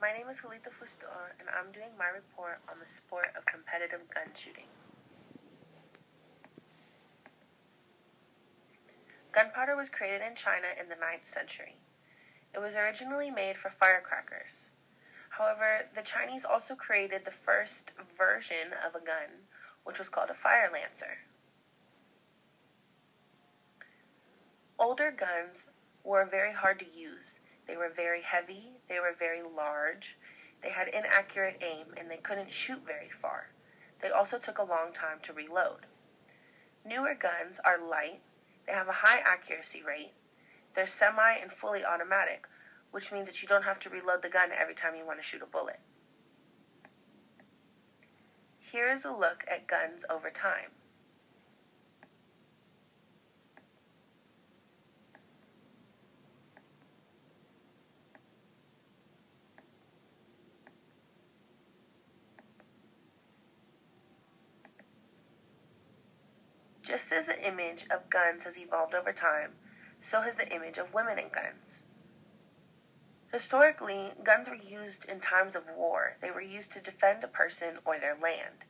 My name is Halita Fustor, and I'm doing my report on the sport of competitive gun shooting. Gunpowder was created in China in the 9th century. It was originally made for firecrackers. However, the Chinese also created the first version of a gun, which was called a fire lancer. Older guns were very hard to use. They were very heavy, they were very large, they had inaccurate aim, and they couldn't shoot very far. They also took a long time to reload. Newer guns are light, they have a high accuracy rate, they're semi and fully automatic, which means that you don't have to reload the gun every time you want to shoot a bullet. Here is a look at guns over time. Just as the image of guns has evolved over time, so has the image of women in guns. Historically, guns were used in times of war. They were used to defend a person or their land.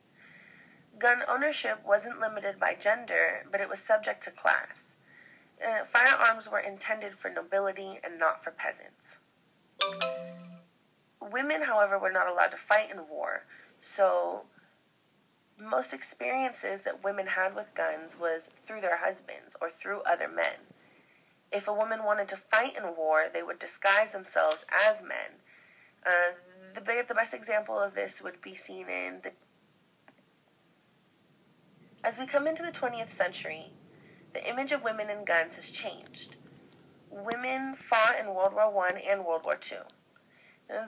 Gun ownership wasn't limited by gender, but it was subject to class. Firearms were intended for nobility and not for peasants. Women, however, were not allowed to fight in war, so most experiences that women had with guns was through their husbands or through other men. If a woman wanted to fight in war, they would disguise themselves as men. The best example of this would be seen As we come into the 20th century, the image of women in guns has changed. Women fought in World War I and World War II.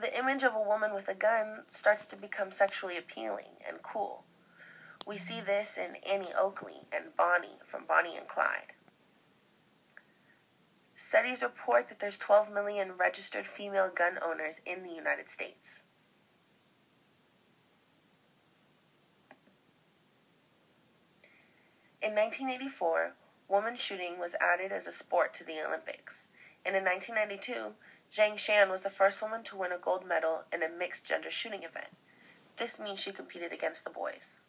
The image of a woman with a gun starts to become sexually appealing and cool. We see this in Annie Oakley and Bonnie from Bonnie and Clyde. Studies report that there's 12 million registered female gun owners in the United States. In 1984, woman shooting was added as a sport to the Olympics. And in 1992, Zhang Shan was the first woman to win a gold medal in a mixed gender shooting event. This means she competed against the boys.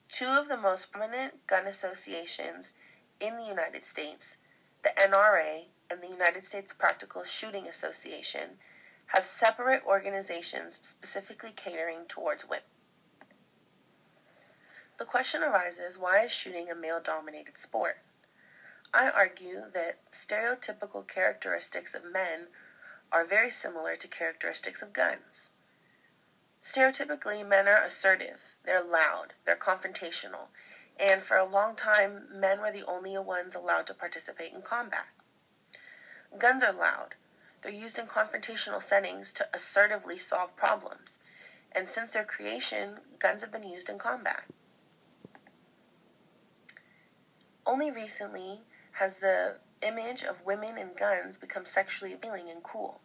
Two of the most prominent gun associations in the United States, the NRA and the United States Practical Shooting Association, have separate organizations specifically catering towards women. The question arises, why is shooting a male-dominated sport? I argue that stereotypical characteristics of men are very similar to characteristics of guns. Stereotypically, men are assertive, they're loud, they're confrontational, and for a long time, men were the only ones allowed to participate in combat. Guns are loud. They're used in confrontational settings to assertively solve problems, and since their creation, guns have been used in combat. Only recently has the image of women in guns become sexually appealing and cool.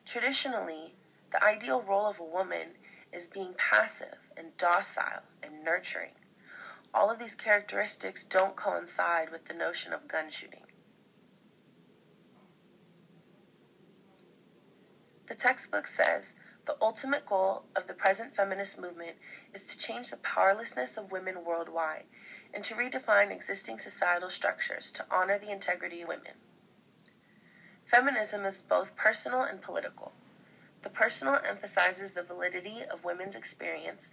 Traditionally, the ideal role of a woman is being passive and docile and nurturing. All of these characteristics don't coincide with the notion of gun shooting. The textbook says the ultimate goal of the present feminist movement is to change the powerlessness of women worldwide and to redefine existing societal structures to honor the integrity of women. Feminism is both personal and political. The personal emphasizes the validity of women's experience,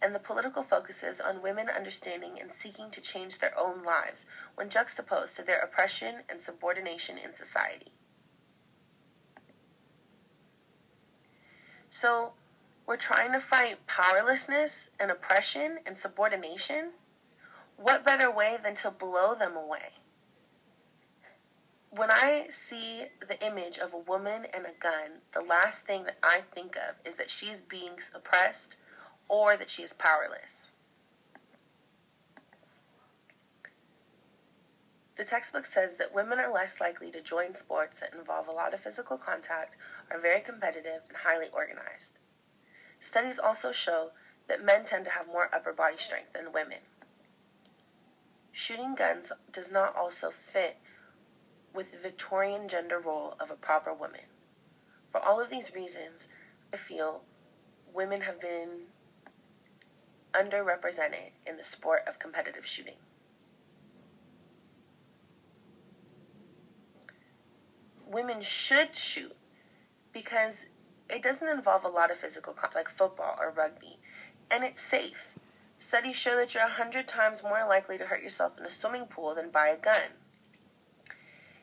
and the political focuses on women understanding and seeking to change their own lives when juxtaposed to their oppression and subordination in society. So, we're trying to fight powerlessness and oppression and subordination? What better way than to blow them away? When I see the image of a woman and a gun, the last thing that I think of is that she's being oppressed or that she is powerless. The textbook says that women are less likely to join sports that involve a lot of physical contact, are very competitive, and highly organized. Studies also show that men tend to have more upper body strength than women. Shooting guns does not also fit with the Victorian gender role of a proper woman. For all of these reasons, I feel women have been underrepresented in the sport of competitive shooting. Women should shoot because it doesn't involve a lot of physical contact like football or rugby, and it's safe. Studies show that you're 100 times more likely to hurt yourself in a swimming pool than by a gun.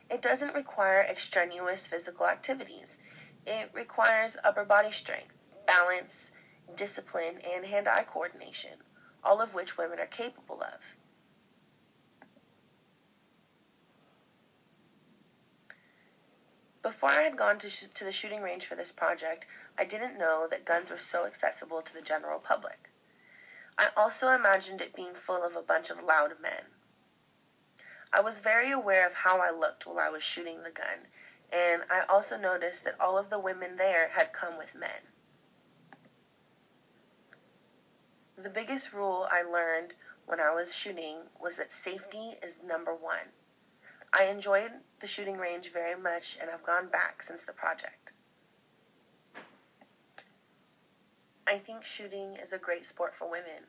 It doesn't require extraneous physical activities. It requires upper body strength, balance, discipline, and hand-eye coordination, all of which women are capable of. Before I had gone to the shooting range for this project, I didn't know that guns were so accessible to the general public. I also imagined it being full of a bunch of loud men. I was very aware of how I looked while I was shooting the gun, and I also noticed that all of the women there had come with men. The biggest rule I learned when I was shooting was that safety is number one. I enjoyed the shooting range very much, and I've gone back since the project. I think shooting is a great sport for women.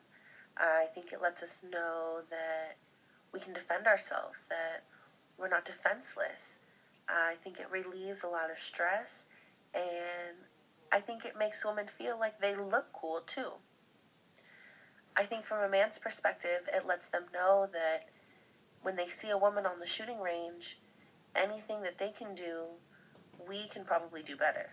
I think it lets us know that we can defend ourselves, that we're not defenseless. I think it relieves a lot of stress, and I think it makes women feel like they look cool too. I think from a man's perspective, it lets them know that when they see a woman on the shooting range, anything that they can do, we can probably do better.